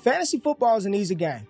Fantasy football is an easy game.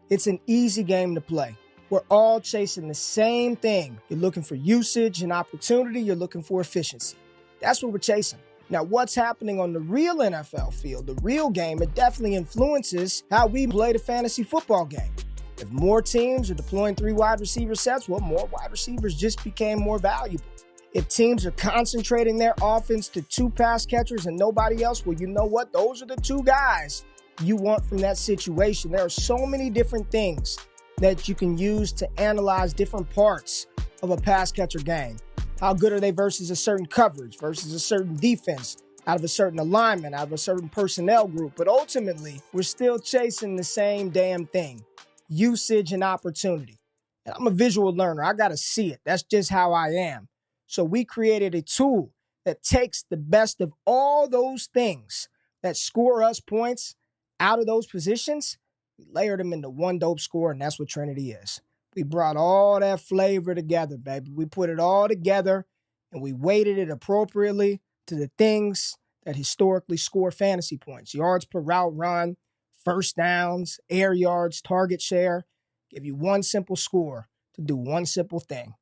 It's an easy game to play. We're all chasing the same thing. You're looking for usage and opportunity. You're looking for efficiency. That's what we're chasing. Now, what's happening on the real NFL field, the real game, it definitely influences how we play the fantasy football game. If more teams are deploying 3 wide receiver sets, well, more wide receivers just became more valuable. If teams are concentrating their offense to 2 pass catchers and nobody else, well, you know what? Those are the 2 guys you want from that situation. There are so many different things that you can use to analyze different parts of a pass catcher game. How good are they versus a certain coverage, versus a certain defense, out of a certain alignment, out of a certain personnel group. But ultimately, we're still chasing the same damn thing, usage and opportunity. And I'm a visual learner. I got to see it. That's just how I am. So we created a tool that takes the best of all those things that score us points out of those positions. We layered them into one dope score, and that's what Trinity is. We brought all that flavor together, baby. We put it all together, and we weighted it appropriately to the things that historically score fantasy points. Yards per route run, first downs, air yards, target share. Give you one simple score to do one simple thing.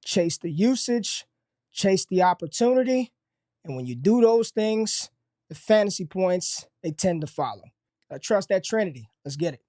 Chase the usage, chase the opportunity, and when you do those things, the fantasy points, they tend to follow. I trust that Trinity. Let's get it.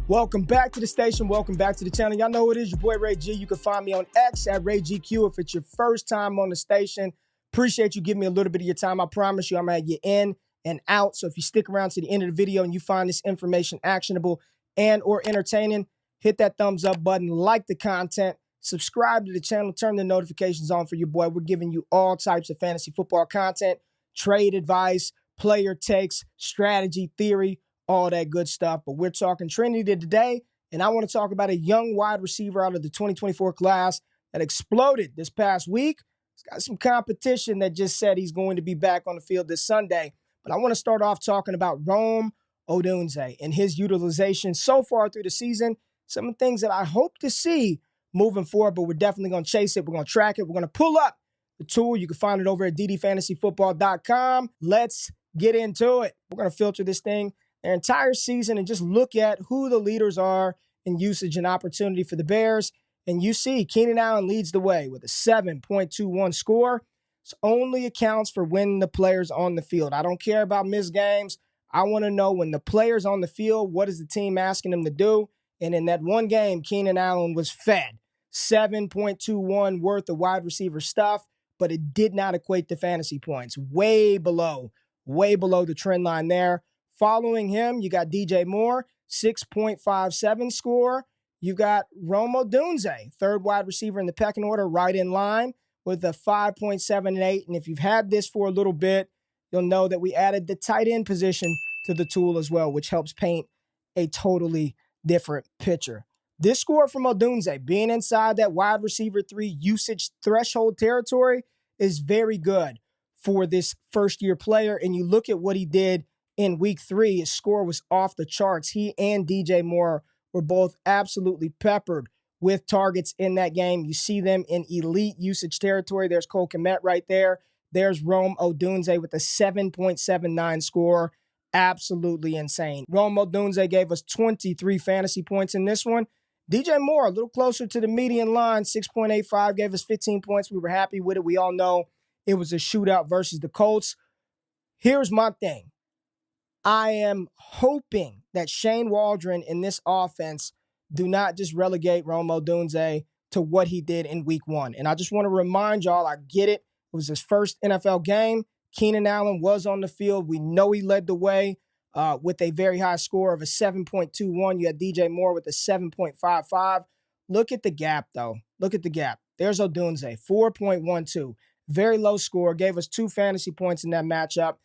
Welcome back to the station. Welcome back to the channel. Y'all know who it is, your boy Ray G. You can find me on X at RayGQ if it's your first time on the station. Appreciate you giving me a little bit of your time. I promise you I'm going to have you in and out. So if you stick around to the end of the video and you find this information actionable and or entertaining, hit that thumbs up button, like the content, subscribe to the channel, turn the notifications on for your boy. We're giving you all types of fantasy football content, trade advice, player takes, strategy, theory, all that good stuff. But we're talking Trinity today, and I want to talk about a young wide receiver out of the 2024 class that exploded this past week. He's got some competition that just said he's going to be back on the field this Sunday. But I want to start off talking about Rome Odunze and his utilization so far through the season. Some things that I hope to see moving forward, but we're definitely going to chase it. We're going to track it. We're going to pull up the tool. You can find it over at ddfantasyfootball.com. Let's get into it. We're going to filter this thing their entire season and just look at who the leaders are in usage and opportunity for the Bears. And you see Keenan Allen leads the way with a 7.21 score. This only accounts for when the player's on the field. I don't care about missed games. I want to know when the player's on the field, what is the team asking them to do? And in that one game, Keenan Allen was fed. 7.21 worth of wide receiver stuff, but it did not equate to fantasy points. Way below the trend line there. Following him, you got DJ Moore, 6.57 score. You got Rome Odunze, third wide receiver in the pecking order, right in line with a 5.78. And if you've had this for a little bit, you'll know that we added the tight end position to the tool as well, which helps paint a totally different picture. This score from Odunze, being inside that wide receiver 3 usage threshold territory, is very good for this first-year player. And you look at what he did in week 3, his score was off the charts. He and DJ Moore were both absolutely peppered with targets in that game. You see them in elite usage territory. There's Cole Kmet right there. There's Rome Odunze with a 7.79 score. Absolutely insane. Rome Odunze gave us 23 fantasy points in this one. DJ Moore, a little closer to the median line, 6.85, gave us 15 points. We were happy with it. We all know it was a shootout versus the Colts. Here's my thing. I am hoping that Shane Waldron in this offense do not just relegate Rome Odunze to what he did in week 1. And I just want to remind y'all, I get it. It was his first NFL game. Keenan Allen was on the field. We know he led the way with a very high score of a 7.21. You had DJ Moore with a 7.55. Look at the gap, though. Look at the gap. There's Odunze, 4.12. Very low score. Gave us 2 fantasy points in that matchup.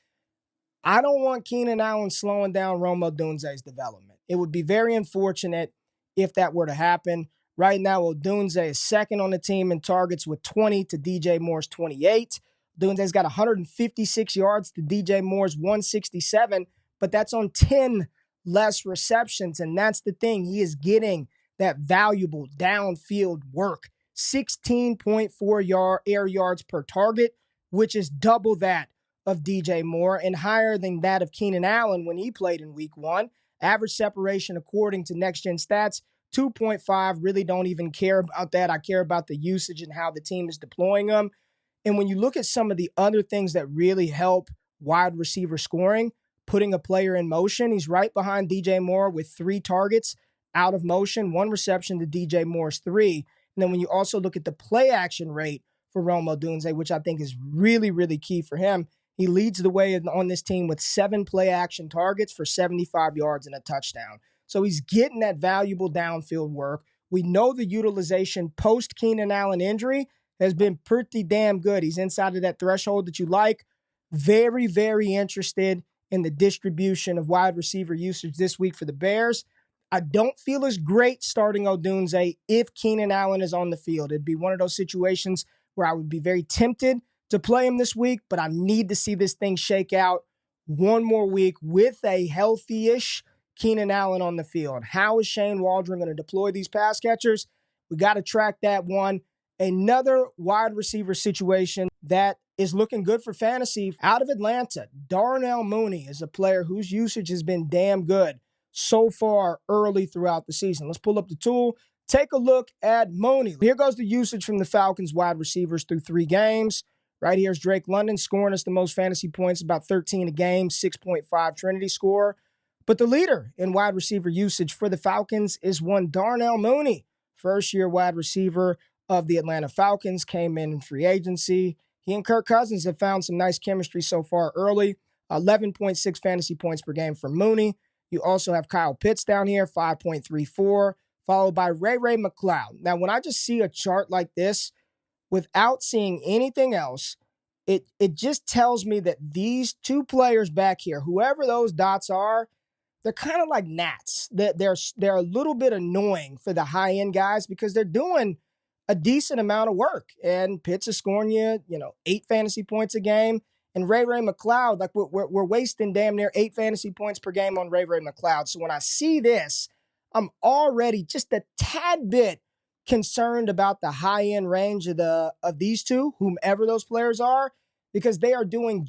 I don't want Keenan Allen slowing down Rome Odunze's development. It would be very unfortunate if that were to happen. Right now, Odunze is second on the team in targets with 20 to DJ Moore's 28. Odunze's got 156 yards to DJ Moore's 167, but that's on 10 less receptions, and that's the thing. He is getting that valuable downfield work. 16.4 air yards per target. which is double that of DJ Moore and higher than that of Keenan Allen when he played in week 1. Average separation, according to Next Gen Stats, 2.5. Really don't even care about that. I care about the usage and how the team is deploying them. And when you look at some of the other things that really help wide receiver scoring, putting a player in motion, he's right behind DJ Moore with 3 targets out of motion, 1 reception to DJ Moore's 3. And then when you also look at the play action rate for Rome Odunze, which I think is really, really key for him, he leads the way on this team with 7 play action targets for 75 yards and a touchdown. So he's getting that valuable downfield work. We know the utilization post Keenan Allen injury has been pretty damn good. He's inside of that threshold that you like. Very, very interested in the distribution of wide receiver usage this week for the Bears. I don't feel as great starting Odunze if Keenan Allen is on the field. It'd be one of those situations where I would be very tempted to play him this week, but I need to see this thing shake out one more week with a healthy-ish Keenan Allen on the field. How is Shane Waldron going to deploy these pass catchers? We got to track that one. Another wide receiver situation that is looking good for fantasy out of Atlanta. Darnell Mooney is a player whose usage has been damn good so far early throughout the season. Let's pull up the tool. Take a look at Mooney. Here goes the usage from the Falcons wide receivers through 3 games. Right here's Drake London scoring us the most fantasy points, about 13 a game, 6.5 Trinity Score. But the leader in wide receiver usage for the Falcons is one Darnell Mooney, first-year wide receiver of the Atlanta Falcons, came in free agency. He and Kirk Cousins have found some nice chemistry so far early. 11.6 fantasy points per game for Mooney. You also have Kyle Pitts down here, 5.34, followed by Ray McCloud. Now, when I just see a chart like this, without seeing anything else, it just tells me that these 2 players back here, whoever those dots are, they're kind of like gnats. They're a little bit annoying for the high-end guys because they're doing a decent amount of work. And Pitts is scoring you, 8 fantasy points a game. And Ray McCloud, like we're wasting damn near 8 fantasy points per game on Ray McCloud. So when I see this, I'm already just a tad bit concerned about the high-end range of these 2, whomever those players are, because they are doing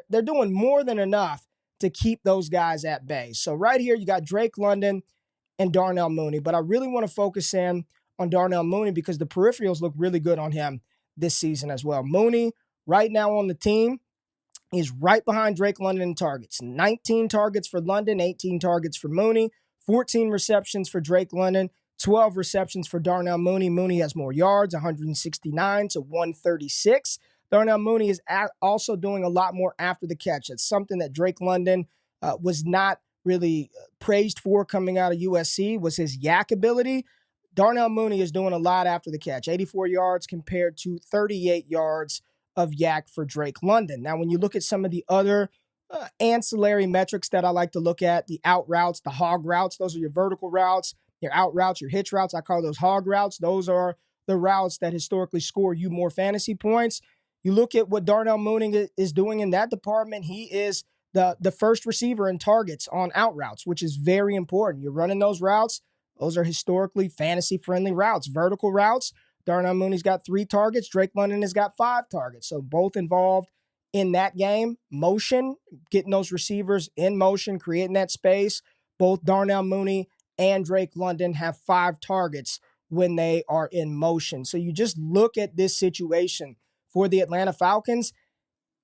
they're doing more than enough to keep those guys at bay. So right here, you got Drake London and Darnell Mooney, but I really want to focus in on Darnell Mooney because the peripherals look really good on him this season as well. Mooney, right now on the team, is right behind Drake London in targets. 19 targets for London, 18 targets for Mooney, 14 receptions for Drake London, 12 receptions for Darnell Mooney. Mooney has more yards, 169 to 136. Darnell Mooney is also doing a lot more after the catch. It's something that Drake London was not really praised for coming out of USC, was his yak ability. Darnell Mooney is doing a lot after the catch, 84 yards compared to 38 yards of yak for Drake London. Now, when you look at some of the other ancillary metrics that I like to look at, the out routes, the hog routes, those are your vertical routes, your out routes, your hitch routes. I call those hog routes. Those are the routes that historically score you more fantasy points. You look at what Darnell Mooney is doing in that department. He is the first receiver in targets on out routes, which is very important. You're running those routes. Those are historically fantasy-friendly routes. Vertical routes, Darnell Mooney's got 3 targets. Drake London has got 5 targets. So both involved in that game. Motion, getting those receivers in motion, creating that space. Both Darnell Mooney and Drake London have 5 targets when they are in motion. So you just look at this situation for the Atlanta Falcons.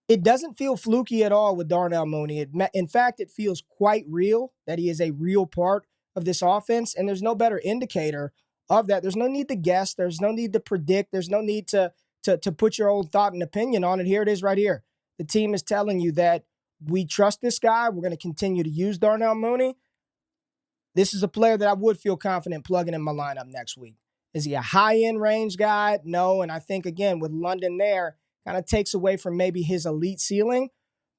It doesn't feel fluky at all with Darnell Mooney. In fact, it feels quite real that he is a real part of this offense, and there's no better indicator of that. There's no need to guess. There's no need to predict. There's no need to put your own thought and opinion on it. Here it is right here. The team is telling you that we trust this guy. We're going to continue to use Darnell Mooney. This is a player that I would feel confident plugging in my lineup next week. Is he a high-end range guy? No, and I think, again, with London there, kind of takes away from maybe his elite ceiling,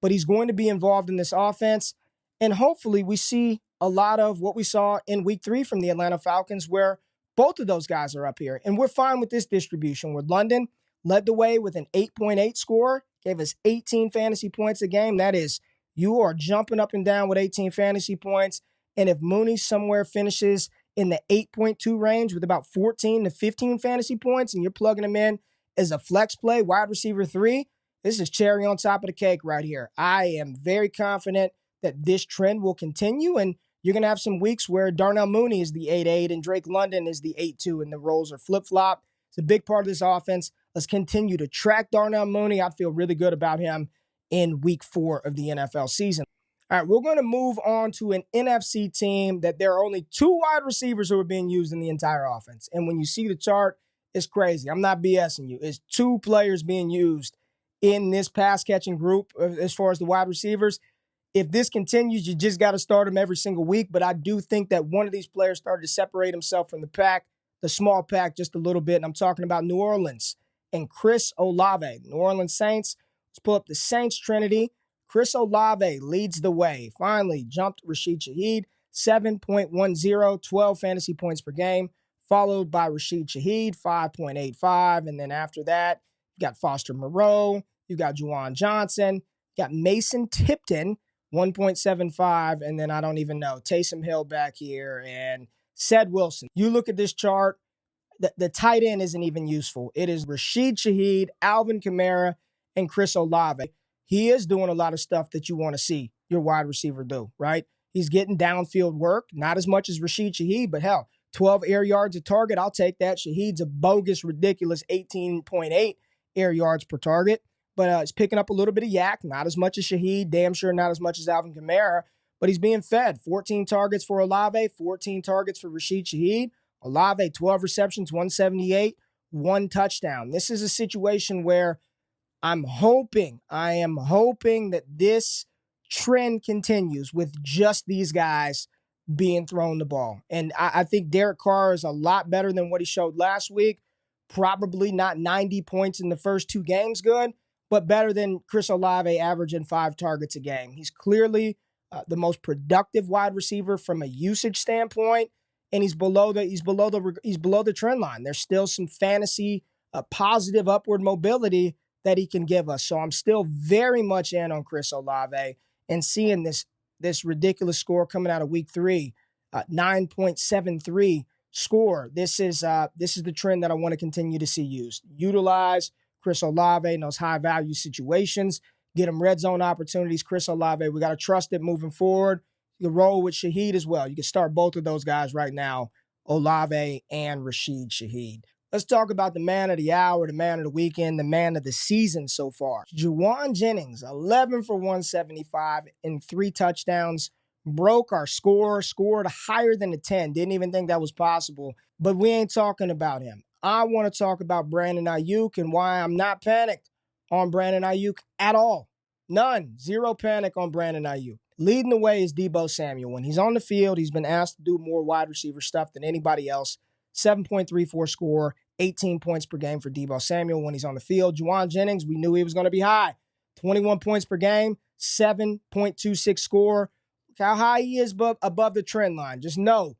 but he's going to be involved in this offense, and hopefully we see a lot of what we saw in week 3 from the Atlanta Falcons, where both of those guys are up here, and we're fine with this distribution, where London led the way with an 8.8 score, gave us 18 fantasy points a game. That is, you are jumping up and down with 18 fantasy points, and if Mooney somewhere finishes in the 8.2 range with about 14 to 15 fantasy points, and you're plugging him in as a flex play, wide receiver 3, This is cherry on top of the cake right here. I am very confident that this trend will continue, and you're going to have some weeks where Darnell Mooney is the 8-8 and Drake London is the 8-2, and the roles are flip-flop. It's a big part of this offense. Let's continue to track Darnell Mooney. I feel really good about him in week 4 of the NFL season. All right, we're going to move on to an NFC team that there are only 2 wide receivers who are being used in the entire offense. And when you see the chart, it's crazy. I'm not BSing you. It's 2 players being used in this pass-catching group as far as the wide receivers. If this continues, you just got to start them every single week. But I do think that one of these players started to separate himself from the pack, the small pack, just a little bit. And I'm talking about New Orleans and Chris Olave. New Orleans Saints. Let's pull up the Saints Trinity. Chris Olave leads the way. Finally jumped Rashid Shaheed, 7.10, 12 fantasy points per game, followed by Rashid Shaheed, 5.85. And then after that, you got Foster Moreau, you got Juwan Johnson, you got Mason Tipton, 1.75, and then I don't even know, Taysom Hill back here, and Ced Wilson. You look at this chart, the tight end isn't even useful. It is Rashid Shaheed, Alvin Kamara, and Chris Olave. He is doing a lot of stuff that you want to see your wide receiver do, right? He's getting downfield work, not as much as Rashid Shaheed, but hell, 12 air yards a target, I'll take that. Shaheed's a bogus, ridiculous 18.8 air yards per target, but it's picking up a little bit of yak, not as much as Shaheed, damn sure not as much as Alvin Kamara, but he's being fed. 14 targets for Olave, 14 targets for Rashid Shaheed. Olave, 12 receptions, 178, 1 touchdown. This is a situation where I am hoping that this trend continues with just these guys being thrown the ball. And I think Derek Carr is a lot better than what he showed last week. Probably not 90 points in the first 2 games good, but better than Chris Olave averaging 5 targets a game. He's clearly the most productive wide receiver from a usage standpoint, and he's below the trend line. There's still some fantasy positive upward mobility that he can give us. So I'm still very much in on Chris Olave, and seeing this ridiculous score coming out of week 3, 9.73 score. This is the trend that I want to continue to see used. Utilize Chris Olave in those high value situations. Get him red zone opportunities. Chris Olave, we got to trust it moving forward. You can roll with Shaheed as well. You can start both of those guys right now, Olave and Rashid Shaheed. Let's talk about the man of the hour, the man of the weekend, the man of the season so far. Juwan Jennings, 11 for 175 and 3 touchdowns. Broke our score, scored higher than a 10. Didn't even think that was possible. But we ain't talking about him. I want to talk about Brandon Aiyuk and why I'm not panicked on Brandon Aiyuk at all. None. Zero panic on Brandon Aiyuk. Leading the way is Deebo Samuel. When he's on the field, he's been asked to do more wide receiver stuff than anybody else. 7.34 score, 18 points per game for Deebo Samuel when he's on the field. Juwan Jennings, we knew he was going to be high. 21 points per game, 7.26 score. Look how high he is above the trend line. Just know,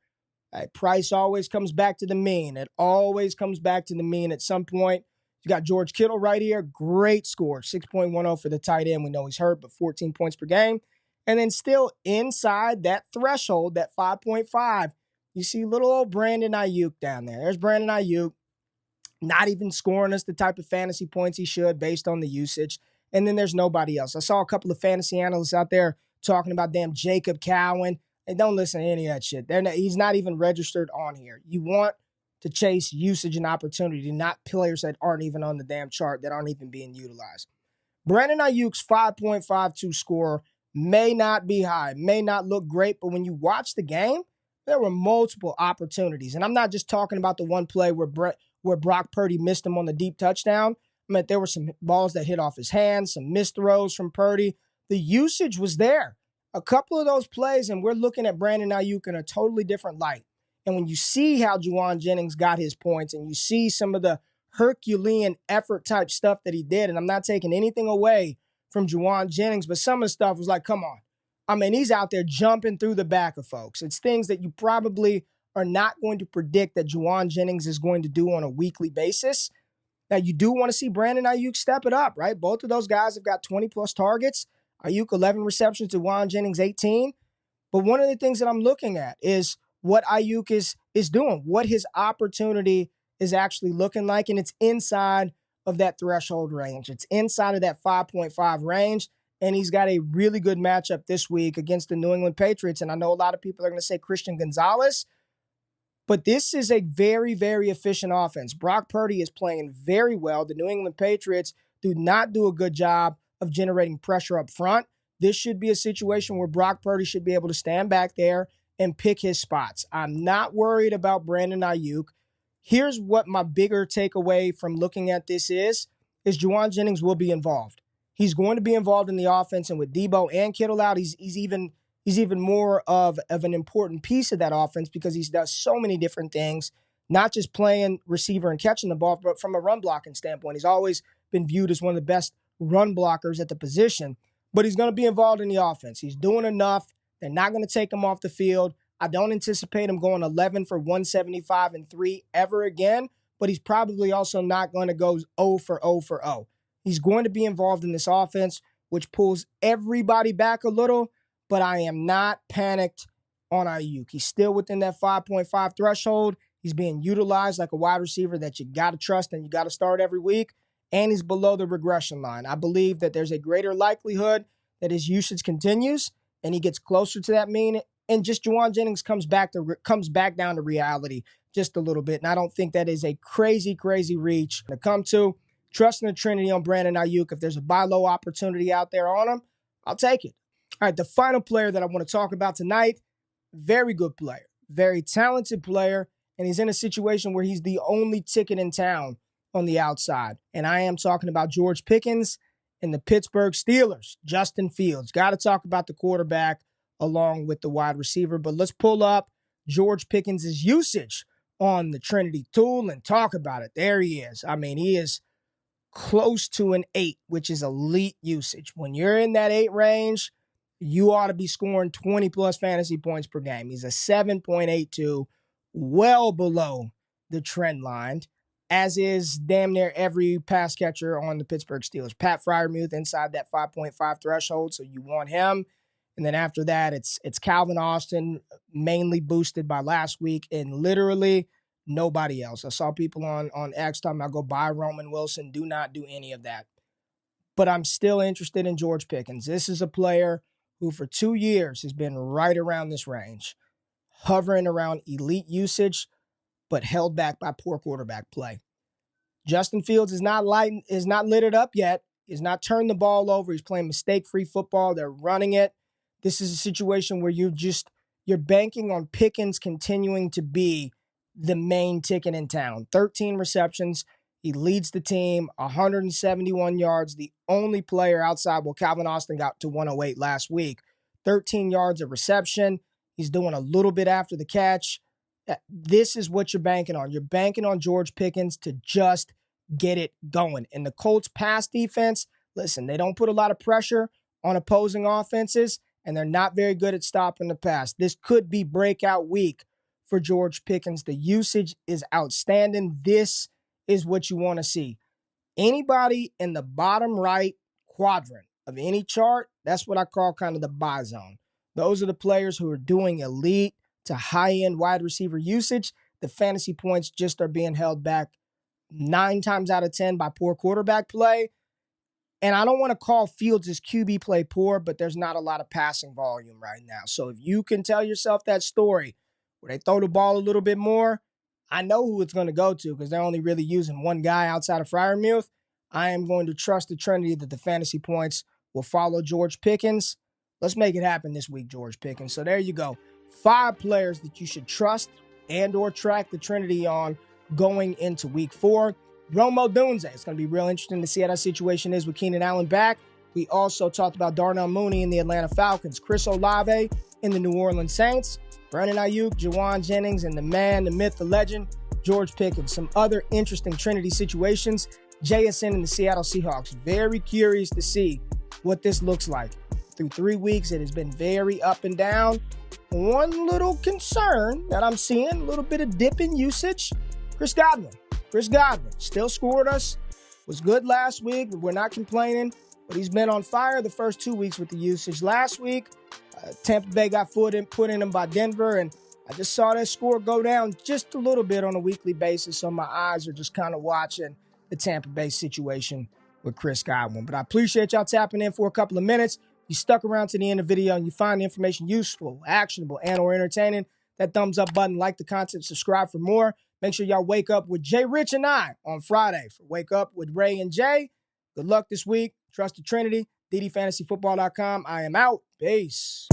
price always comes back to the mean. It always comes back to the mean at some point. You got George Kittle right here. Great score, 6.10 for the tight end. We know he's hurt, but 14 points per game. And then still inside that threshold, that 5.5, you see little old Brandon Aiyuk down there. There's Brandon Aiyuk, not even scoring us the type of fantasy points he should based on the usage. And then there's nobody else. I saw a couple of fantasy analysts out there talking about damn Jacob Cowan. And don't listen to any of that shit. He's not even registered on here. You want to chase usage and opportunity, not players that aren't even on the damn chart, that aren't even being utilized. Brandon Aiyuk's 5.52 score may not be high, may not look great, but when you watch the game, there were multiple opportunities. And I'm not just talking about the one play where Brock Purdy missed him on the deep touchdown. I mean, there were some balls that hit off his hands, some missed throws from Purdy. The usage was there. A couple of those plays, and we're looking at Brandon Aiyuk in a totally different light. And when you see how Juwan Jennings got his points, and you see some of the Herculean effort type stuff that he did, and I'm not taking anything away from Juwan Jennings, but some of the stuff was like, come on. I mean, he's out there jumping through the back of folks. It's things that you probably are not going to predict that Juwan Jennings is going to do on a weekly basis. Now, you do want to see Brandon Aiyuk step it up, right? Both of those guys have got 20-plus targets. Aiyuk, 11 receptions, Juwan Jennings, 18. But one of the things that I'm looking at is what Aiyuk is doing, what his opportunity is actually looking like, and it's inside of that threshold range. It's inside of that 5.5 range, and he's got a really good matchup this week against the New England Patriots. And I know a lot of people are going to say Christian Gonzalez, but this is a very, very efficient offense. Brock Purdy is playing very well. The New England Patriots do not do a good job of generating pressure up front. This should be a situation where Brock Purdy should be able to stand back there and pick his spots. I'm not worried about Brandon Aiyuk. Here's what my bigger takeaway from looking at this is Juwan Jennings will be involved. He's going to be involved in the offense, and with Debo and Kittle out, he's even more of an important piece of that offense because he does so many different things, not just playing receiver and catching the ball, but from a run blocking standpoint. He's always been viewed as one of the best run blockers at the position, but he's going to be involved in the offense. He's doing enough. They're not going to take him off the field. I don't anticipate him going 11 for 175 and 3 ever again, but he's probably also not going to go 0 for 0 for 0. He's going to be involved in this offense, which pulls everybody back a little, but I am not panicked on Aiyuk. He's still within that 5.5 threshold. He's being utilized like a wide receiver that you got to trust and you got to start every week, and he's below the regression line. I believe that there's a greater likelihood that his usage continues and he gets closer to that mean, and just Juwan Jennings comes back down to reality just a little bit. And I don't think that is a crazy, crazy reach to come to. Trusting the Trinity on Brandon Aiyuk. If there's a buy low opportunity out there on him, I'll take it. All right, the final player that I want to talk about tonight, very good player, very talented player, and he's in a situation where he's the only ticket in town on the outside. And I am talking about George Pickens and the Pittsburgh Steelers, Justin Fields. Got to talk about the quarterback along with the wide receiver, but let's pull up George Pickens' usage on the Trinity tool and talk about it. There he is. I mean, he is close to an 8, which is elite usage. When you're in that 8 range, you ought to be scoring 20-plus fantasy points per game. He's a 7.82, well below the trend line, as is damn near every pass catcher on the Pittsburgh Steelers. Pat Freiermuth inside that 5.5 threshold, so you want him. And then after that, it's Calvin Austin, mainly boosted by last week, and literally nobody else. I saw people on X talking about go buy Roman Wilson. Do not do any of that. But I'm still interested in George Pickens. This is a player who for 2 years has been right around this range, hovering around elite usage, but held back by poor quarterback play. Justin Fields is not lit it up yet. He's not turned the ball over. He's playing mistake-free football. They're running it. This is a situation where you're banking on Pickens continuing to be the main ticket in town. 13 receptions. He leads the team, 171 yards. The only player outside, Calvin Austin got to 108 last week. 13 yards of reception. He's doing a little bit after the catch. This is what you're banking on. You're banking on George Pickens to just get it going. And the Colts pass defense, listen, they don't put a lot of pressure on opposing offenses, and they're not very good at stopping the pass. This could be breakout week for George Pickens. The usage is outstanding. This is what you want to see. Anybody in the bottom right quadrant of any chart, that's what I call kind of the buy zone. Those are the players who are doing elite to high-end wide receiver usage. The fantasy points just are being held back 9 times out of 10 by poor quarterback play. And I don't want to call Fields' QB play poor, but there's not a lot of passing volume right now. So if you can tell yourself that story where they throw the ball a little bit more, I know who it's going to go to because they're only really using one guy outside of Freiermuth. I am going to trust the Trinity that the fantasy points will follow George Pickens. Let's make it happen this week, George Pickens. So there you go. 5 players that you should trust and or track the Trinity on going into week 4. Rome Odunze. It's going to be real interesting to see how that situation is with Keenan Allen back. We also talked about Darnell Mooney in the Atlanta Falcons, Chris Olave in the New Orleans Saints, Brandon Aiyuk, Juwan Jennings, and the man, the myth, the legend, George Pickens. Some other interesting Trinity situations. JSN and the Seattle Seahawks. Very curious to see what this looks like. Through 3 weeks, it has been very up and down. One little concern that I'm seeing, a little bit of dip in usage, Chris Godwin still scored us, was good last week. We're not complaining, but he's been on fire the first 2 weeks with the usage. Last week, Tampa Bay got put in him by Denver, and I just saw that score go down just a little bit on a weekly basis, so my eyes are just kind of watching the Tampa Bay situation with Chris Godwin. But I appreciate y'all tapping in for a couple of minutes. You stuck around to the end of the video and you find the information useful, actionable, and or entertaining. That thumbs up button, like the content, subscribe for more. Make sure y'all wake up with Jay Rich and I on Friday for Wake Up with Ray and Jay. Good luck this week. Trust the Trinity. DDFantasyFootball.com. I am out. Peace.